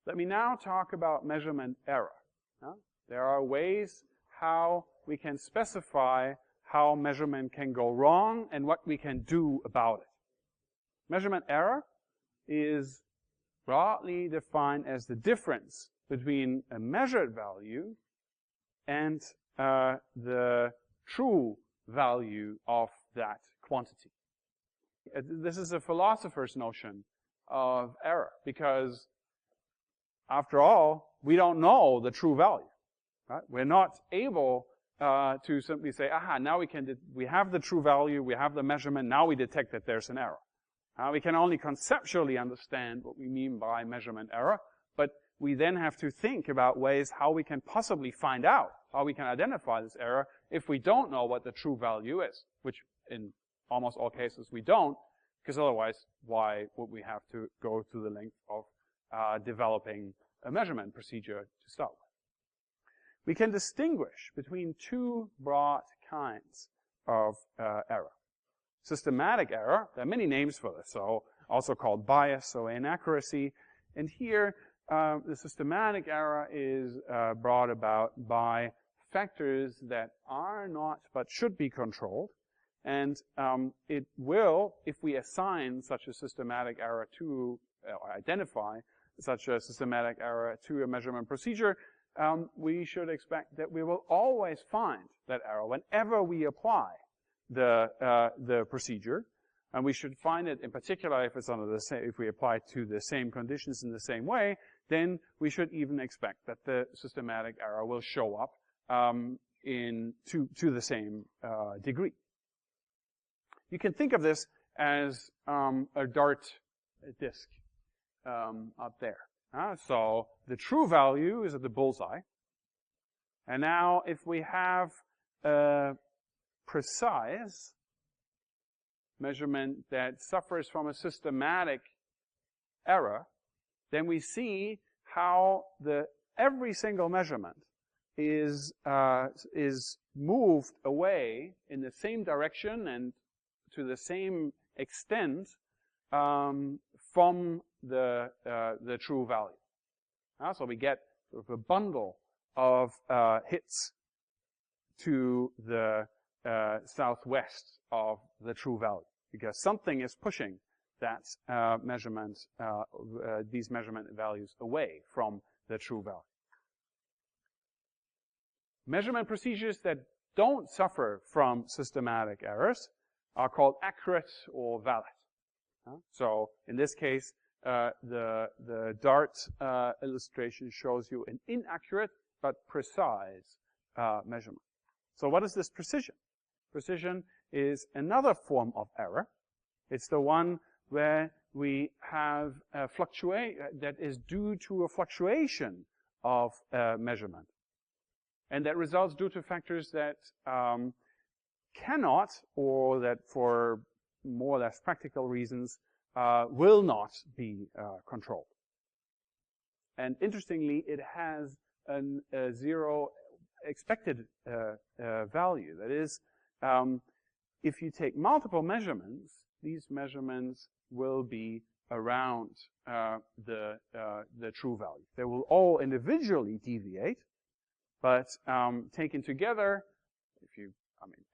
Let me now talk about measurement error. There are ways how we can specify how measurement can go wrong and what we can do about it. Measurement error is broadly defined as the difference between a measured value and the true value of that quantity. This is a philosopher's notion of error, because after all, we don't know the true value. Right? We're not able to simply say, aha, now we have the true value, we have the measurement, now we detect that there's an error. We can only conceptually understand what we mean by measurement error, but we then have to think about ways how we can possibly find out, how we can identify this error if we don't know what the true value is, which in almost all cases we don't, because otherwise, why would we have to go to the length of developing a measurement procedure to start with? We can distinguish between two broad kinds of error. Systematic error, there are many names for this, so also called bias or inaccuracy. And here, the systematic error is brought about by factors that are not but should be controlled. And it will, if we assign such a systematic error to, or identify such a systematic error to a measurement procedure, we should expect that we will always find that error whenever we apply the procedure. And we should find it, in particular, if it's under the same, if we apply it to the same conditions in the same way, then we should even expect that the systematic error will show up to the same degree. You can think of this as a dart disc up there. So the true value is at the bullseye. And now if we have a precise measurement that suffers from a systematic error, then we see how every single measurement is moved away in the same direction and to the same extent from the true value. So we get sort of a bundle of hits to the southwest of the true value, because something is pushing that these measurement values away from the true value. Measurement procedures that don't suffer from systematic errors are called accurate or valid. So in this case, the dart illustration shows you an inaccurate but precise measurement. So what is this precision? Precision is another form of error. It's the one where we have a that is due to a fluctuation of measurement. And that results due to factors that cannot, or that for more or less practical reasons, will not be controlled. And interestingly, it has a zero expected value. That is, if you take multiple measurements, these measurements will be around the true value. They will all individually deviate, but taken together,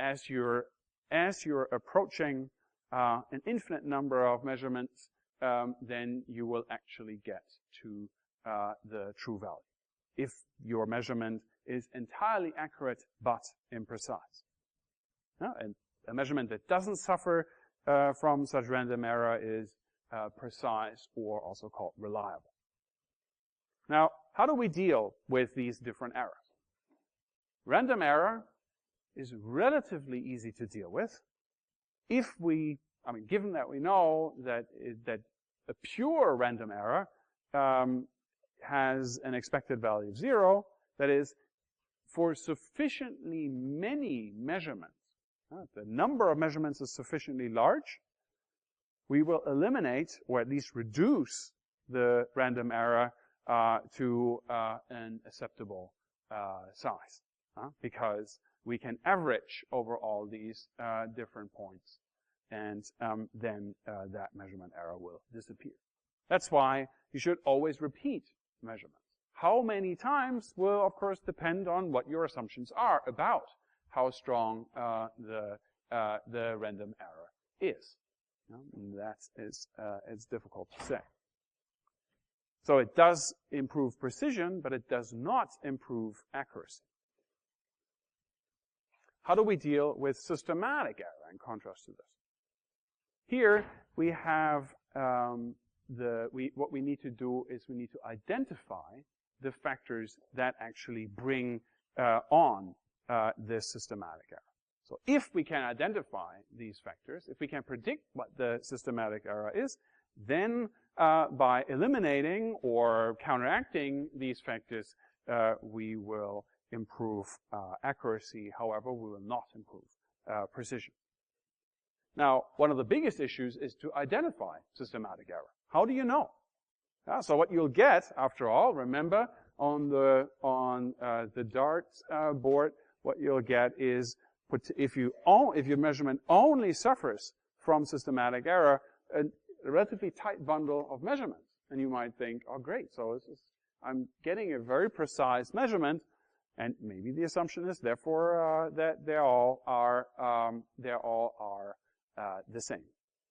as you're approaching an infinite number of measurements, then you will actually get to the true value, if your measurement is entirely accurate but imprecise. And a measurement that doesn't suffer from such random error is precise, or also called reliable. Now, how do we deal with these different errors? Random error is relatively easy to deal with if we, given that we know that a pure random error has an expected value of 0, that is, for sufficiently many measurements, the number of measurements is sufficiently large, we will eliminate, or at least reduce, the random error to an acceptable size, because we can average over all these different points, and then that measurement error will disappear. That's why you should always repeat measurements. How many times will, of course, depend on what your assumptions are about how strong the random error is. It's difficult to say. So it does improve precision, but it does not improve accuracy. How do we deal with systematic error in contrast to this? Here we have what we need to do is we need to identify the factors that actually bring on this systematic error. So if we can identify these factors, if we can predict what the systematic error is, then by eliminating or counteracting these factors, we will improve accuracy. However, we will not improve precision. Now, one of the biggest issues is to identify systematic error. How do you know? So what you'll get, after all, remember, on the Dart board, what you'll get is if your measurement only suffers from systematic error, a relatively tight bundle of measurements, and you might think, oh, great, so I'm getting a very precise measurement, and maybe the assumption is therefore that they all are the same.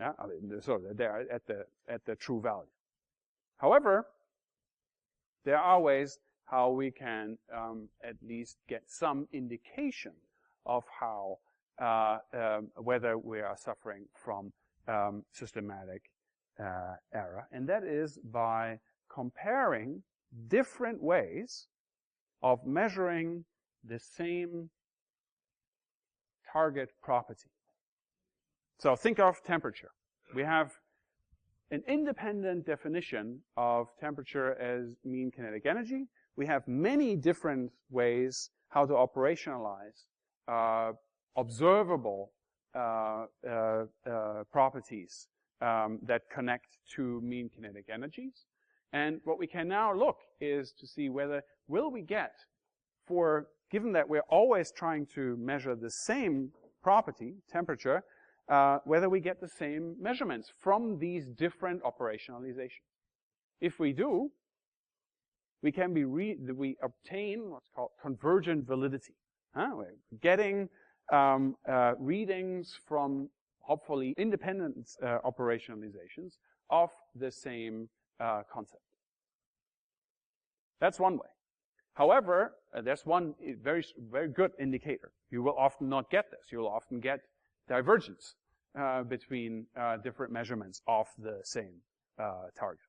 Yeah, I mean, so they're at the true value. However, there are ways how we can at least get some indication of how whether we are suffering from systematic error, and that is by comparing different ways of measuring the same target property. So think of temperature. We have an independent definition of temperature as mean kinetic energy. We have many different ways how to operationalize observable properties that connect to mean kinetic energies. And what we can now look is to see whether will we get, given that we're always trying to measure the same property, temperature, whether we get the same measurements from these different operationalizations. If we do, we obtain what's called convergent validity. We're getting readings from hopefully independent operationalizations of the same concept. That's one way. However, there's one very, very good indicator. You will often not get this. You will often get divergence between different measurements of the same target.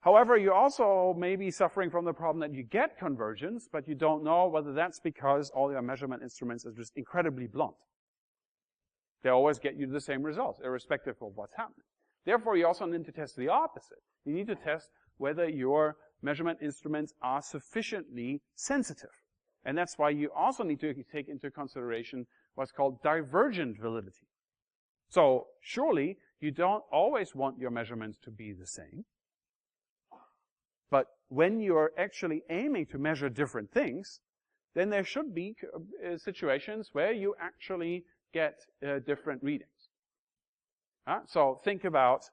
However, you also may be suffering from the problem that you get convergence, but you don't know whether that's because all your measurement instruments are just incredibly blunt. They always get you the same results, irrespective of what's happening. Therefore, you also need to test the opposite. You need to test whether your measurement instruments are sufficiently sensitive. And that's why you also need to take into consideration what's called divergent validity. So surely you don't always want your measurements to be the same. But when you're actually aiming to measure different things, then there should be situations where you actually get different readings. So think about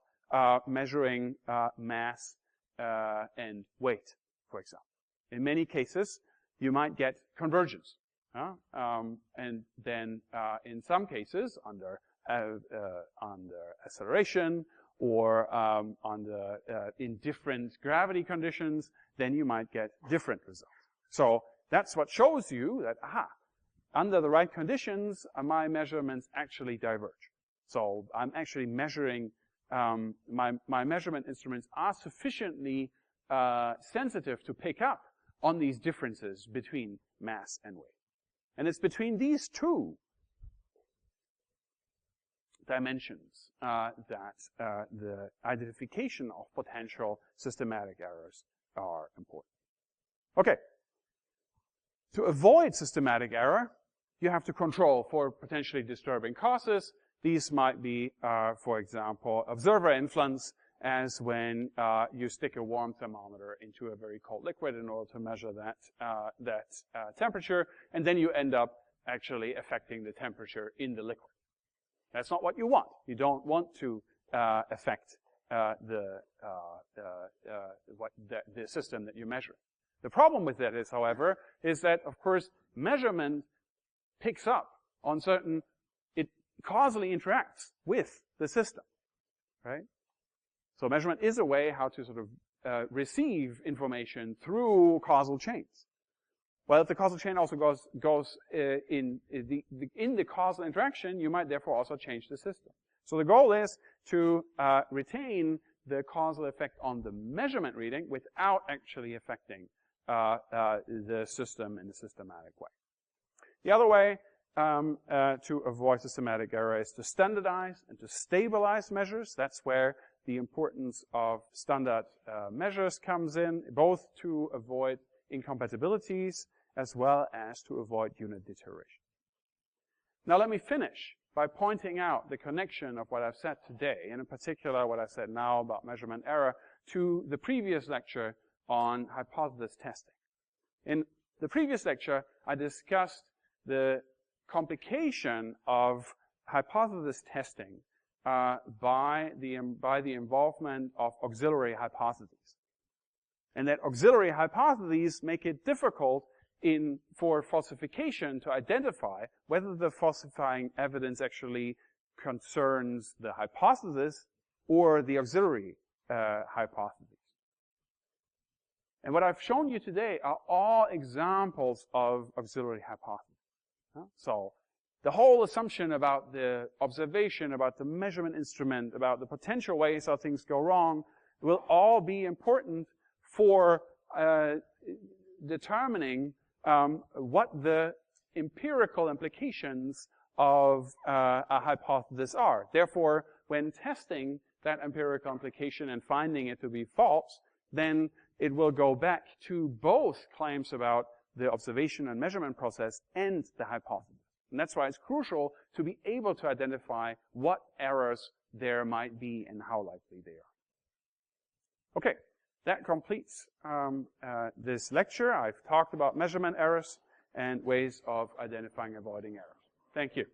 measuring mass and weight, for example. In many cases, you might get convergence. And then in some cases, under acceleration or in different gravity conditions, then you might get different results. So that's what shows you that, under the right conditions, my measurements actually diverge. So I'm actually measuring, my measurement instruments are sufficiently sensitive to pick up on these differences between mass and weight. And it's between these two dimensions that the identification of potential systematic errors are important. Okay. To avoid systematic error, you have to control for potentially disturbing causes. These might be, for example, observer influence, as when you stick a warm thermometer into a very cold liquid in order to measure that temperature, and then you end up actually affecting the temperature in the liquid. That's not what you want. You don't want to affect the system that you measure. The problem with that is, however, is that, of course, measurement picks up on certain, it causally interacts with the system, right? So measurement is a way how to sort of receive information through causal chains. Well, if the causal chain also goes in the causal interaction, you might therefore also change the system. So the goal is to retain the causal effect on the measurement reading without actually affecting the system in a systematic way. The other way to avoid systematic error is to standardize and to stabilize measures. That's where the importance of standard measures comes in, both to avoid incompatibilities as well as to avoid unit deterioration. Now let me finish by pointing out the connection of what I've said today, and in particular what I said now about measurement error, to the previous lecture on hypothesis testing. In the previous lecture, I discussed the complication of hypothesis testing by the involvement of auxiliary hypotheses. And that auxiliary hypotheses make it difficult for falsification to identify whether the falsifying evidence actually concerns the hypothesis or the auxiliary hypotheses. And what I've shown you today are all examples of auxiliary hypotheses. So the whole assumption about the observation, about the measurement instrument, about the potential ways how things go wrong will all be important for determining what the empirical implications of a hypothesis are. Therefore, when testing that empirical implication and finding it to be false, then it will go back to both claims about the observation and measurement process and the hypothesis. And that's why it's crucial to be able to identify what errors there might be and how likely they are. Okay, that completes this lecture. I've talked about measurement errors and ways of identifying and avoiding errors. Thank you.